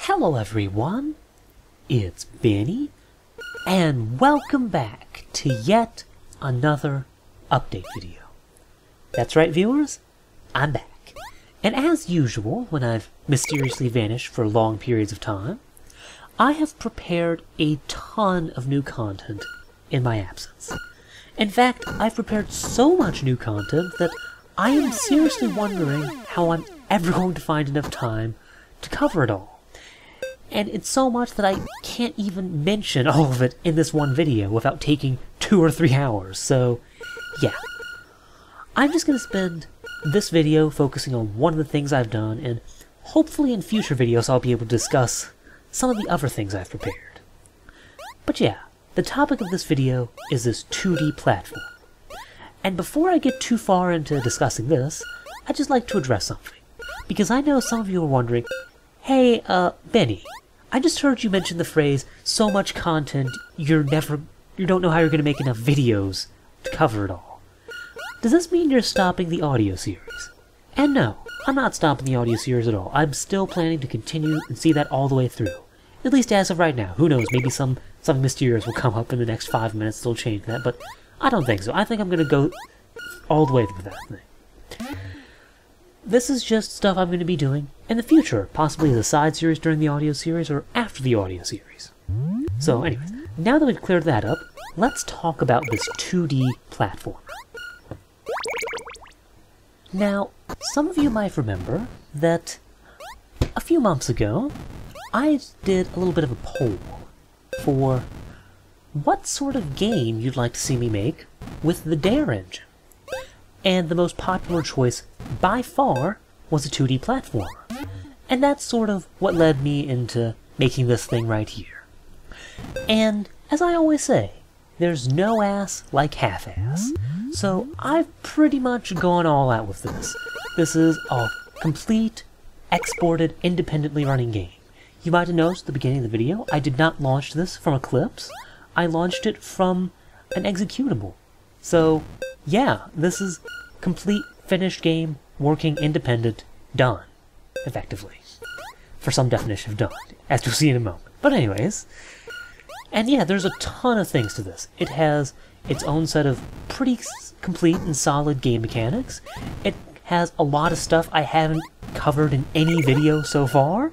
Hello everyone, it's Benny, and welcome back to yet another update video. That's right viewers, I'm back. And as usual, when I've mysteriously vanished for long periods of time, I have prepared a ton of new content in my absence. In fact, I've prepared so much new content that I am seriously wondering how I'm ever going to find enough time to cover it all. And it's so much that I can't even mention all of it in this one video without taking 2 or 3 hours, so yeah. I'm just going to spend this video focusing on one of the things I've done, and hopefully in future videos I'll be able to discuss some of the other things I've prepared. But yeah, the topic of this video is this 2D platform. And before I get too far into discussing this, I'd just like to address something. Because I know some of you are wondering, hey, Benny, I just heard you mention the phrase, so much content, you don't know how you're going to make enough videos to cover it all. Does this mean you're stopping the audio series? And no, I'm not stopping the audio series at all. I'm still planning to continue and see that all the way through. At least as of right now. Who knows, maybe something mysterious will come up in the next 5 minutes that'll change that, but I don't think so. I think I'm going to go all the way through that thing. This is just stuff I'm going to be doing in the future, possibly as a side series during the audio series or after the audio series. So anyways, now that we've cleared that up, let's talk about this 2D platform. Now, some of you might remember that a few months ago, I did a little bit of a poll for what sort of game you'd like to see me make with the Dare engine. And the most popular choice, by far, was a 2D platformer. And that's sort of what led me into making this thing right here. And, as I always say, there's no ass like half-ass. So I've pretty much gone all out with this. This is a complete, exported, independently running game. You might have noticed at the beginning of the video, I did not launch this from Eclipse. I launched it from an executable. So, yeah, this is complete, finished game, working, independent, done. Effectively. For some definition of done, as you'll see in a moment. But anyways, and yeah, there's a ton of things to this. It has its own set of pretty complete and solid game mechanics. It has a lot of stuff I haven't covered in any video so far.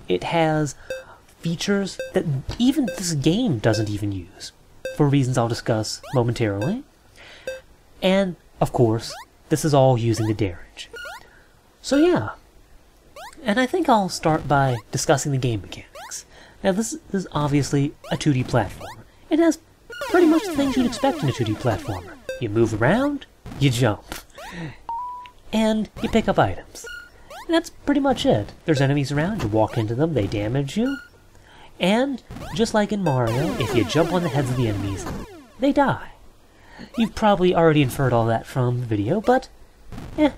It has features that even this game doesn't even use, for reasons I'll discuss momentarily. And, of course, this is all using the Dare engine. So yeah, and I think I'll start by discussing the game mechanics. Now this is obviously a 2D platformer. It has pretty much the things you'd expect in a 2D platformer. You move around, you jump, and you pick up items. And that's pretty much it. There's enemies around, you walk into them, they damage you, and just like in Mario, if you jump on the heads of the enemies, they die. You've probably already inferred all that from the video, but I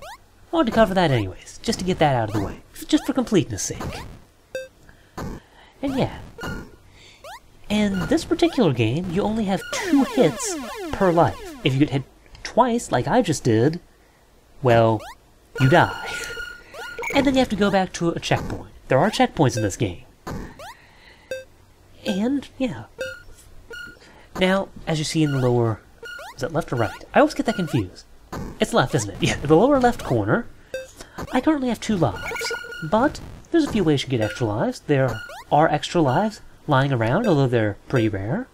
wanted to cover that anyways, just to get that out of the way, just for completeness sake. And yeah, in this particular game, you only have 2 hits per life. If you get hit twice, like I just did, well, you die. And then you have to go back to a checkpoint. There are checkpoints in this game. And, yeah. Now, as you see in the lower... Is it left or right? I always get that confused. It's left, isn't it? Yeah, the lower left corner, I currently have 2 lives. But there's a few ways you can get extra lives. There are extra lives lying around, although they're pretty rare.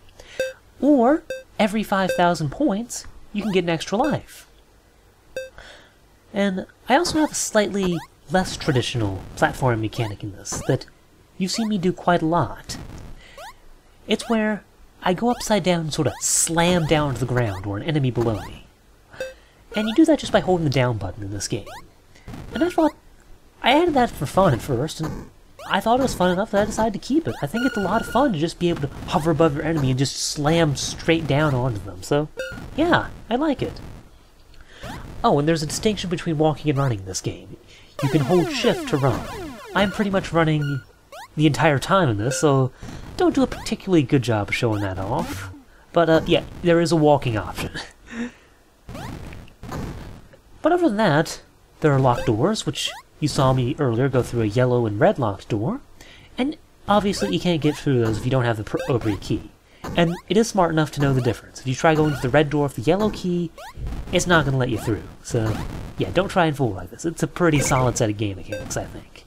Or, every 5,000 points, you can get an extra life. And I also have a slightly less traditional platform mechanic in this that you've seen me do quite a lot. It's where I go upside down and sort of slam down to the ground or an enemy below me. And you do that just by holding the down button in this game. And I thought, I added that for fun at first, and I thought it was fun enough that I decided to keep it. I think it's a lot of fun to just be able to hover above your enemy and just slam straight down onto them, so yeah, I like it. Oh, and there's a distinction between walking and running in this game. You can hold shift to run. I'm pretty much running the entire time in this, so don't do a particularly good job of showing that off. But yeah, there is a walking option. But other than that, there are locked doors, which you saw me earlier go through a yellow and red locked door. And obviously you can't get through those if you don't have the appropriate key. And it is smart enough to know the difference. If you try going to the red door with the yellow key, it's not going to let you through. So, yeah, don't try and fool like this. It's a pretty solid set of game mechanics, I think.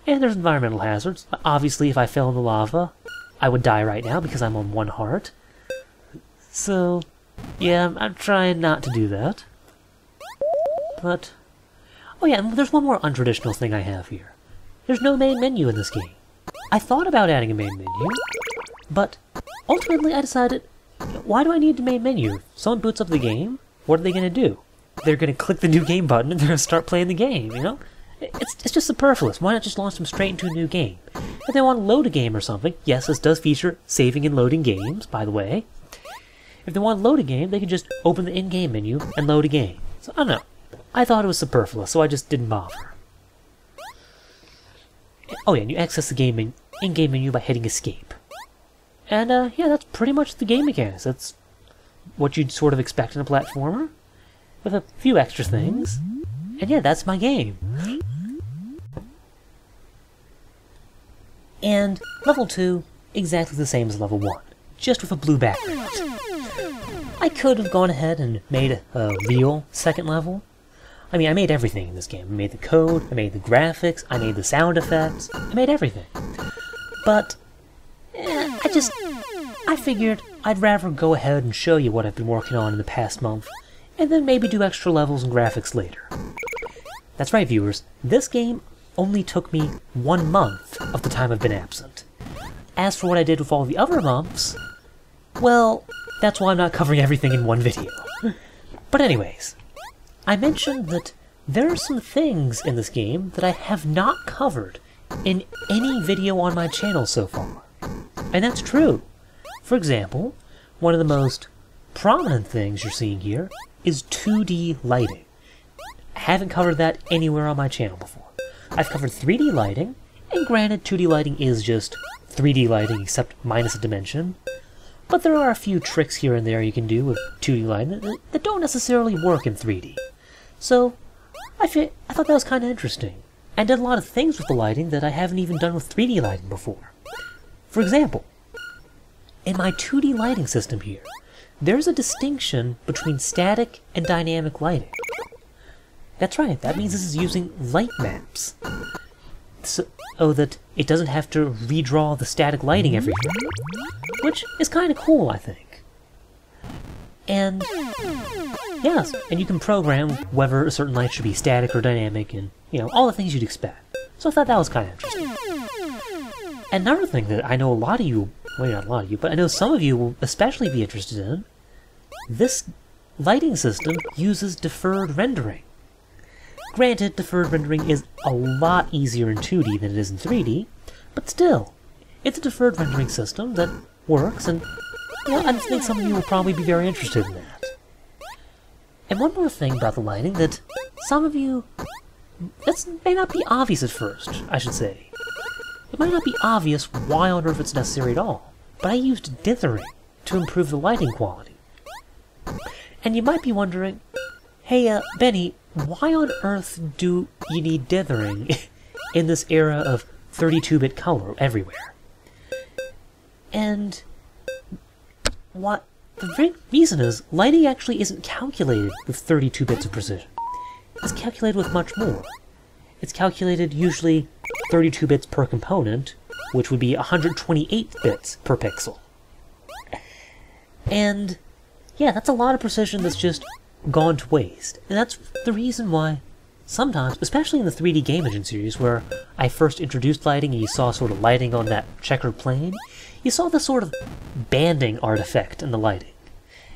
And there's environmental hazards. Obviously, if I fell in the lava, I would die right now because I'm on 1 heart. So, yeah, I'm trying not to do that. But, oh yeah, and there's one more untraditional thing I have here. There's no main menu in this game. I thought about adding a main menu, but ultimately I decided, why do I need the main menu? If someone boots up the game, what are they going to do? They're going to click the new game button and they're going to start playing the game, you know? It's just superfluous. Why not just launch them straight into a new game? If they want to load a game or something, yes, this does feature saving and loading games, by the way. If they want to load a game, they can just open the in-game menu and load a game. So, I don't know. I thought it was superfluous, so I just didn't bother. Oh yeah, and you access the in-game menu by hitting escape. And yeah, that's pretty much the game mechanics. That's what you'd sort of expect in a platformer, with a few extra things. And yeah, that's my game. And level 2, exactly the same as level 1, just with a blue background. I could have gone ahead and made a real second level. I mean, I made everything in this game. I made the code, I made the graphics, I made the sound effects, I made everything. But, I figured I'd rather go ahead and show you what I've been working on in the past month, and then maybe do extra levels and graphics later. That's right, viewers, this game only took me 1 month of the time I've been absent. As for what I did with all the other months, well, that's why I'm not covering everything in one video. But anyways, I mentioned that there are some things in this game that I have not covered in any video on my channel so far. And that's true. For example, one of the most prominent things you're seeing here is 2D lighting. I haven't covered that anywhere on my channel before. I've covered 3D lighting, and granted 2D lighting is just 3D lighting except minus a dimension, but there are a few tricks here and there you can do with 2D lighting that don't necessarily work in 3D. So, I thought that was kind of interesting, and did a lot of things with the lighting that I haven't even done with 3D lighting before. For example, in my 2D lighting system here, there's a distinction between static and dynamic lighting. That's right, that means this is using light maps, so that it doesn't have to redraw the static lighting every frame, which is kind of cool, I think. And yes, and you can program whether a certain light should be static or dynamic, and all the things you'd expect. So I thought that was kind of interesting. Another thing that I know a lot of you, well, not a lot of you, but I know some of you will especially be interested in, this lighting system uses deferred rendering. Granted, deferred rendering is a lot easier in 2D than it is in 3D, but still, it's a deferred rendering system that works, and I just think some of you will probably be very interested in that. And one more thing about the lighting that some of you, this may not be obvious at first, I should say. It might not be obvious why on earth it's necessary at all, but I used dithering to improve the lighting quality. And you might be wondering, hey, Benny, why on earth do you need dithering in this era of 32-bit color everywhere? And what the reason is, lighting actually isn't calculated with 32 bits of precision. It's calculated with much more. It's calculated usually 32 bits per component, which would be 128 bits per pixel. And yeah, that's a lot of precision that's just gone to waste. And that's the reason why sometimes, especially in the 3D Game Engine series where I first introduced lighting and you saw sort of lighting on that checkered plane, you saw this sort of banding artifact in the lighting.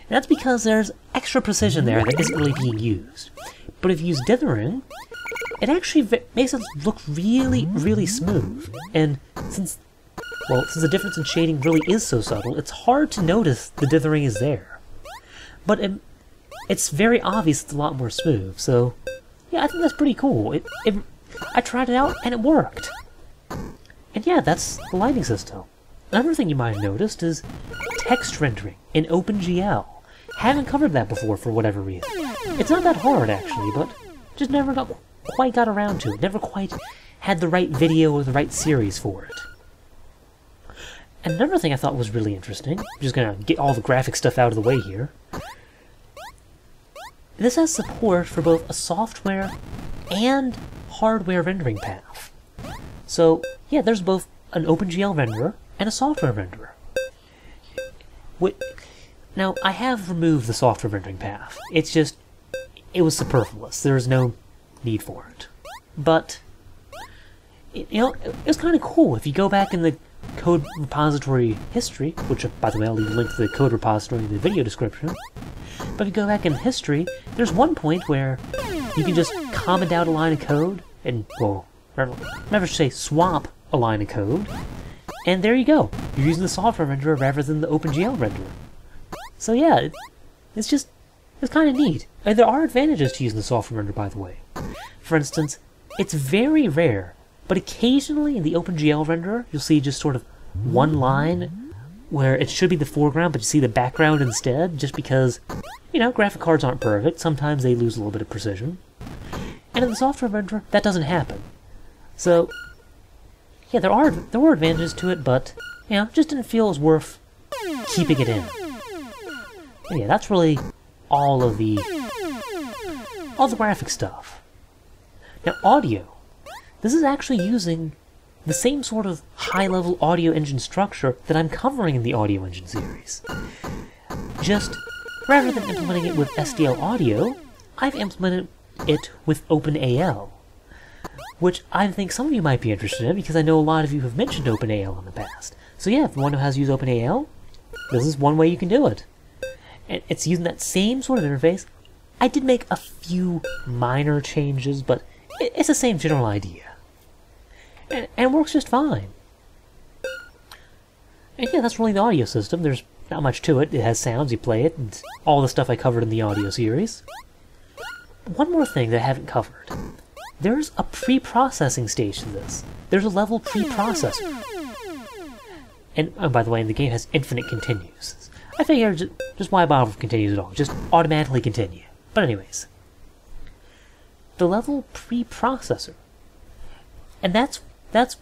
And that's because there's extra precision there that isn't really being used. But if you use dithering, it actually makes it look really, really smooth. And since the difference in shading really is so subtle, it's hard to notice the dithering is there. But it's very obvious it's a lot more smooth, so yeah, I think that's pretty cool. I tried it out and it worked. And yeah, that's the lighting system. Another thing you might have noticed is text rendering in OpenGL. Haven't covered that before for whatever reason. It's not that hard actually, but just never quite got around to it. Never quite had the right video or the right series for it. And another thing I thought was really interesting, I'm just gonna get all the graphic stuff out of the way here. This has support for both a software and hardware rendering path. So, yeah, there's both an OpenGL renderer and a software renderer. Now, I have removed the software rendering path. It's just, it was superfluous. There was no need for it. But, you know, it was kind of cool. If you go back in the code repository history, which, by the way, I'll leave a link to the code repository in the video description. But if you go back in history, there's one point where you can just comment out a line of code, and, well, never say swap a line of code, and there you go. You're using the software renderer rather than the OpenGL renderer. So yeah, it's kind of neat. And there are advantages to using the software renderer, by the way. For instance, it's very rare, but occasionally in the OpenGL renderer, you'll see just sort of one line where it should be the foreground, but you see the background instead, just because, you know, graphic cards aren't perfect. Sometimes they lose a little bit of precision. And in the software renderer, that doesn't happen. So, yeah, there were advantages to it, but, you know, just didn't feel it was worth keeping it in. And yeah, that's really all the graphic stuff. Now, audio. This is actually using the same sort of high-level audio engine structure that I'm covering in the Audio Engine series. Just, rather than implementing it with SDL Audio, I've implemented it with OpenAL, which I think some of you might be interested in, because I know a lot of you have mentioned OpenAL in the past. So yeah, if one has used OpenAL, this is one way you can do it. And it's using that same sort of interface. I did make a few minor changes, but it's the same general idea. And it works just fine. And yeah, that's really the audio system. There's not much to it. It has sounds, you play it, and all the stuff I covered in the audio series. One more thing that I haven't covered. There's a pre-processing stage to this. There's a level pre-processor. And, oh, by the way, the game has infinite continues. I figure just why bother with continues at all? Just automatically continue. But anyways. The level pre-processor. And that's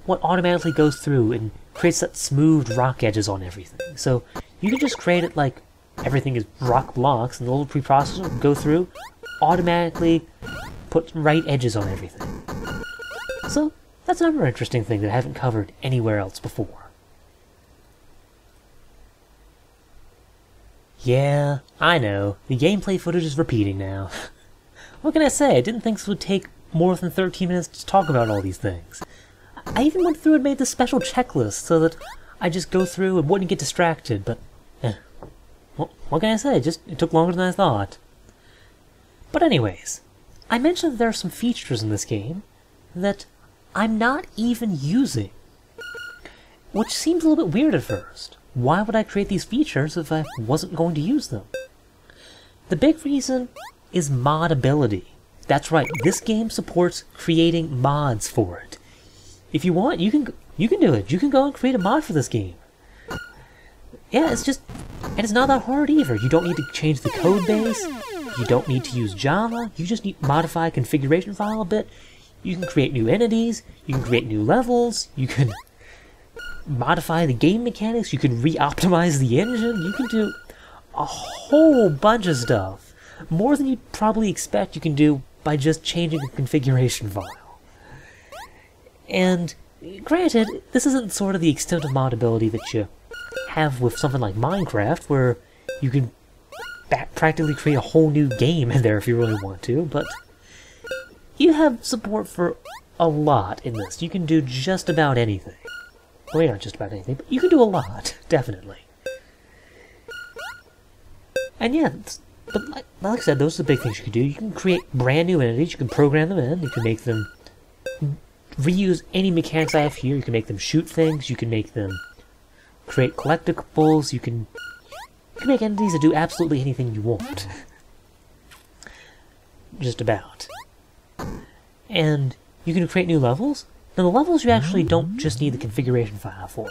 what automatically goes through and creates that smooth rock edges on everything. So you can just create it like everything is rock blocks, and the little preprocessor will go through, automatically put right edges on everything. So that's another interesting thing that I haven't covered anywhere else before. Yeah, I know, the gameplay footage is repeating now. What can I say? I didn't think this would take more than 13 minutes to talk about all these things. I even went through and made this special checklist so that I just go through and wouldn't get distracted, but what can I say? It took longer than I thought. But anyways, I mentioned that there are some features in this game that I'm not even using, which seems a little bit weird at first. Why would I create these features if I wasn't going to use them? The big reason is modability. That's right, this game supports creating mods for it. If you want, you can do it. You can go and create a mod for this game. Yeah, and it's not that hard either. You don't need to change the code base. You don't need to use Java. You just need to modify a configuration file a bit. You can create new entities. You can create new levels. You can modify the game mechanics. You can re-optimize the engine. You can do a whole bunch of stuff. More than you'd probably expect you can do by just changing a configuration file. And granted, this isn't sort of the extent of modability that you have with something like Minecraft, where you can practically create a whole new game in there if you really want to, but you have support for a lot in this. You can do just about anything. Well, not just about anything, but you can do a lot, definitely. And yeah, but like I said, those are the big things you can do. You can create brand new entities, you can program them in, you can make them reuse any mechanics I have here, you can make them shoot things, you can make them create collectibles, you can make entities that do absolutely anything you want. Just about. And you can create new levels. Now the levels you actually don't just need the configuration file for.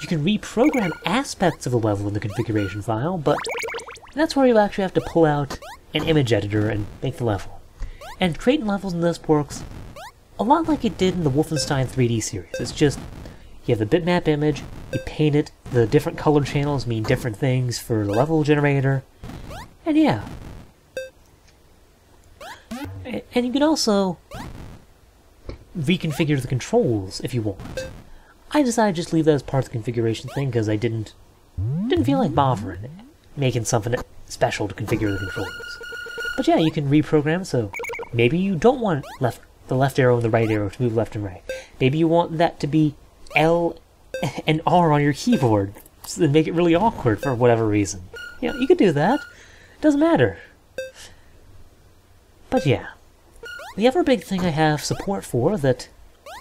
You can reprogram aspects of the level in the configuration file, but that's where you actually have to pull out an image editor and make the level. And creating levels in this works a lot like it did in the Wolfenstein 3D series. It's just, you have the bitmap image, you paint it, the different color channels mean different things for the level generator, and yeah. And you can also reconfigure the controls if you want. I decided to just leave that as part of the configuration thing because I didn't feel like bothering making something special to configure the controls. But yeah, you can reprogram, so maybe you don't want the left arrow and the right arrow to move left and right. Maybe you want that to be L and R on your keyboard, so make it really awkward for whatever reason. You know, you could do that. Doesn't matter. But yeah. The other big thing I have support for that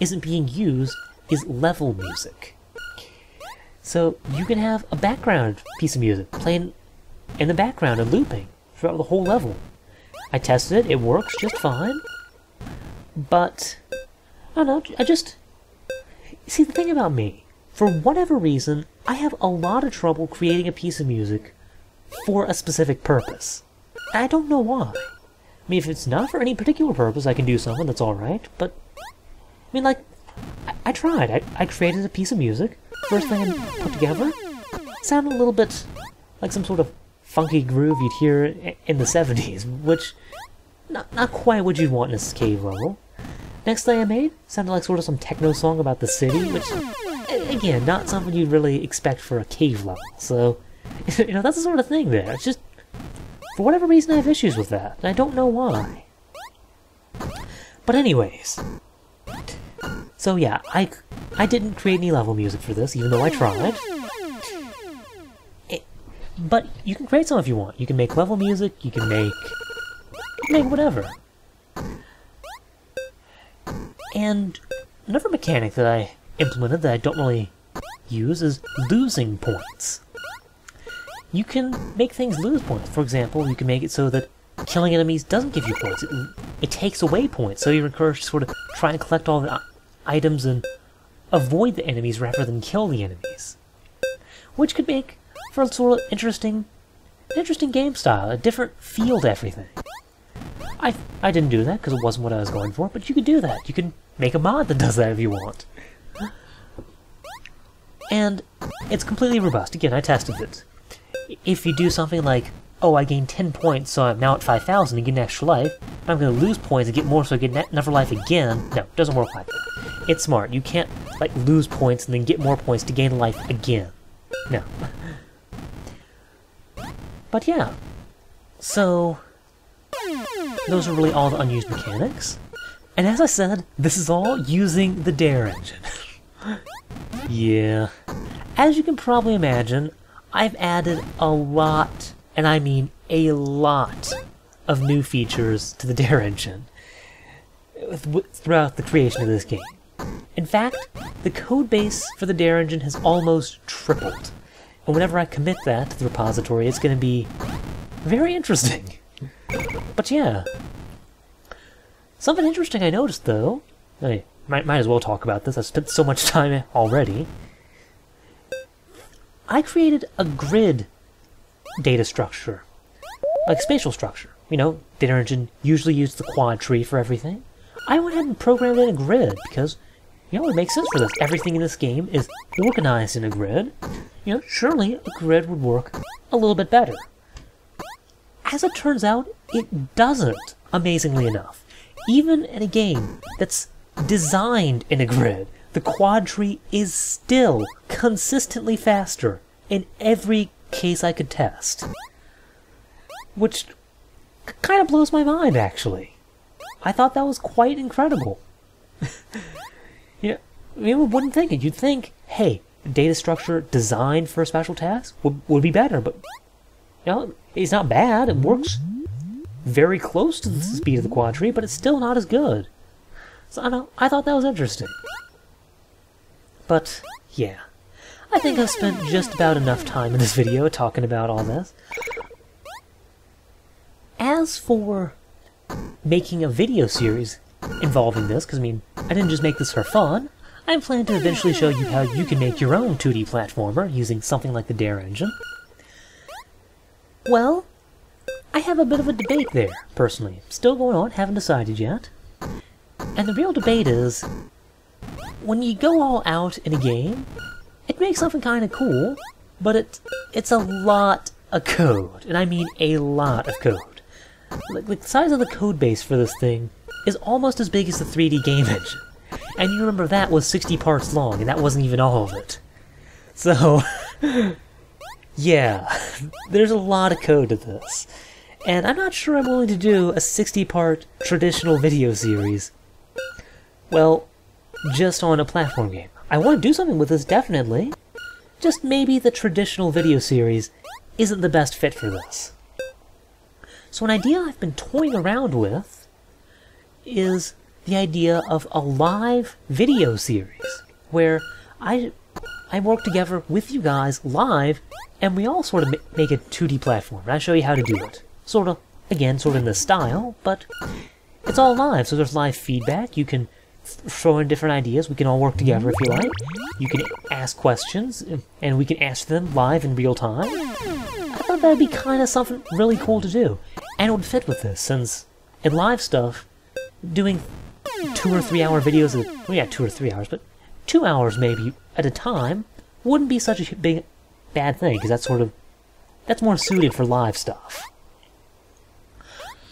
isn't being used is level music. So you can have a background piece of music playing in the background and looping throughout the whole level. I tested it, it works just fine. But, I don't know, see, the thing about me, for whatever reason, I have a lot of trouble creating a piece of music for a specific purpose. I don't know why. I mean, if it's not for any particular purpose, I can do something that's alright, but, I mean, like, I tried. I created a piece of music. First thing I put together sounded a little bit like some sort of funky groove you'd hear in the 70s, which, not quite what you'd want in a cave level. Next thing I made sounded like sort of some techno song about the city, which, again, not something you'd really expect for a cave level. So, you know, that's the sort of thing there. It's just, for whatever reason, I have issues with that, and I don't know why. But anyways, so yeah, I didn't create any level music for this, even though I tried. But you can create some if you want. You can make level music, you can make whatever. And another mechanic that I implemented that I don't really use is losing points. You can make things lose points. For example, you can make it so that killing enemies doesn't give you points. It takes away points, so you're encouraged to sort of try and collect all the items and avoid the enemies rather than kill the enemies. Which could make for a sort of interesting game style, a different feel to everything. I didn't do that because it wasn't what I was going for, but you could do that. You can make a mod that does that if you want. And it's completely robust. Again, I tested it. If you do something like, oh, I gained 10 points, so I'm now at 5,000 and get an extra life, I'm going to lose points and get more so I get another life again. No, it doesn't work like that. It's smart. You can't, like, lose points and then get more points to gain life again. No. But yeah. So, those are really all the unused mechanics. And as I said, this is all using the Dare engine. Yeah. As you can probably imagine, I've added a lot, and I mean a lot, of new features to the Dare engine throughout the creation of this game. In fact, the codebase for the Dare engine has almost tripled. And whenever I commit that to the repository, it's going to be very interesting. But yeah. Something interesting I noticed, though, I might as well talk about this, I've spent so much time already. I created a grid data structure, like spatial structure. You know, Dare engine usually uses the quad tree for everything. I went ahead and programmed in a grid because, you know, it makes sense for this. Everything in this game is organized in a grid. You know, surely a grid would work a little bit better. As it turns out, it doesn't, amazingly enough. Even in a game that's designed in a grid, the quad tree is still consistently faster in every case I could test. Which kind of blows my mind, actually. I thought that was quite incredible. Yeah, you wouldn't think it. You'd think, hey, data structure designed for a special task would be better, but you know, it's not bad. It works very close to the speed of the quad tree, but it's still not as good. So I don't know, I thought that was interesting. But yeah, I think I've spent just about enough time in this video talking about all this. As for making a video series involving this, because I mean, I didn't just make this for fun, I plan to eventually show you how you can make your own 2D platformer using something like the Dare engine. Well, I have a bit of a debate there, personally. Still going on, haven't decided yet. And the real debate is, when you go all out in a game, it makes something kind of cool, but it's a lot of code, and I mean a lot of code. Like, the size of the code base for this thing is almost as big as the 3D game engine. And you remember that was 60 parts long, and that wasn't even all of it. So, yeah, there's a lot of code to this. And I'm not sure I'm willing to do a 60-part traditional video series. Well, just on a platform game. I want to do something with this, definitely. Just maybe the traditional video series isn't the best fit for this. So an idea I've been toying around with is the idea of a live video series, where I work together with you guys live, and we all sort of make a 2D platform, and I show you how to do it. Sort of in this style, but it's all live, so there's live feedback. You can throw in different ideas, we can all work together if you like. You can ask questions, and we can answer them live in real time. I thought that'd be kind of something really cool to do, and it would fit with this, since in live stuff, doing 2 or 3 hour videos, well, yeah, 2 or 3 hours, but 2 hours maybe at a time wouldn't be such a bad thing, because that's more suited for live stuff.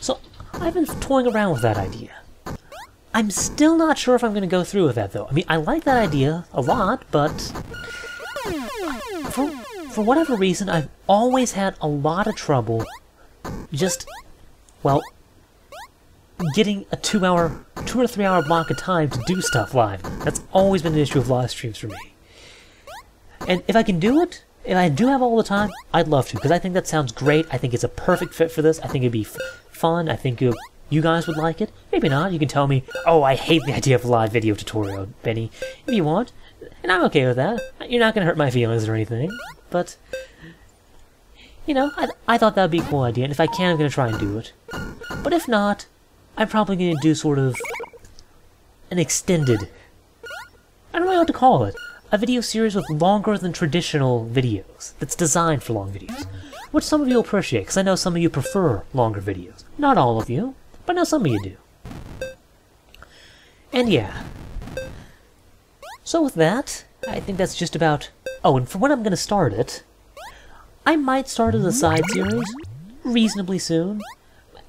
So I've been toying around with that idea. I'm still not sure if I'm going to go through with that, though. I mean, I like that idea a lot, but for whatever reason, I've always had a lot of trouble just, well, getting a 2 or 3 hour block of time to do stuff live. That's always been an issue with live streams for me. And if I can do it, if I do have all the time, I'd love to, because I think that sounds great. I think it's a perfect fit for this. I think it'd be fun. I think you guys would like it. Maybe not. You can tell me, oh, I hate the idea of a live video tutorial, Benny, if you want. And I'm okay with that. You're not going to hurt my feelings or anything. But, you know, I thought that would be a cool idea, and if I can, I'm going to try and do it. But if not, I'm probably going to do sort of an extended, I don't know what to call it, a video series with longer than traditional videos, that's designed for long videos, which some of you will appreciate, because I know some of you prefer longer videos. Not all of you, but I know some of you do. And yeah. So with that, I think that's just about... Oh, and for when I'm going to start it, I might start as a side series reasonably soon.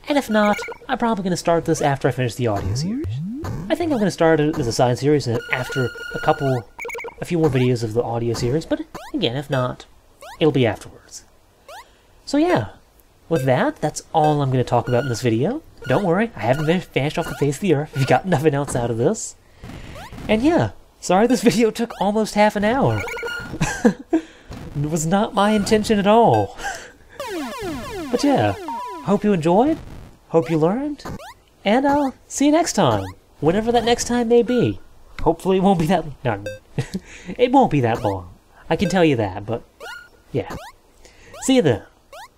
And if not, I'm probably going to start this after I finish the audio series. I think I'm going to start it as a side series after a few more videos of the audio series, but again, if not, it'll be afterwards. So yeah, with that, that's all I'm going to talk about in this video. Don't worry, I haven't vanished off the face of the earth if you got nothing else out of this. And yeah, sorry this video took almost half an hour. It was not my intention at all. But yeah, hope you enjoyed, hope you learned, and I'll see you next time, whenever that next time may be. Hopefully it won't be that... No, it won't be that long. I can tell you that, but... yeah. See you then.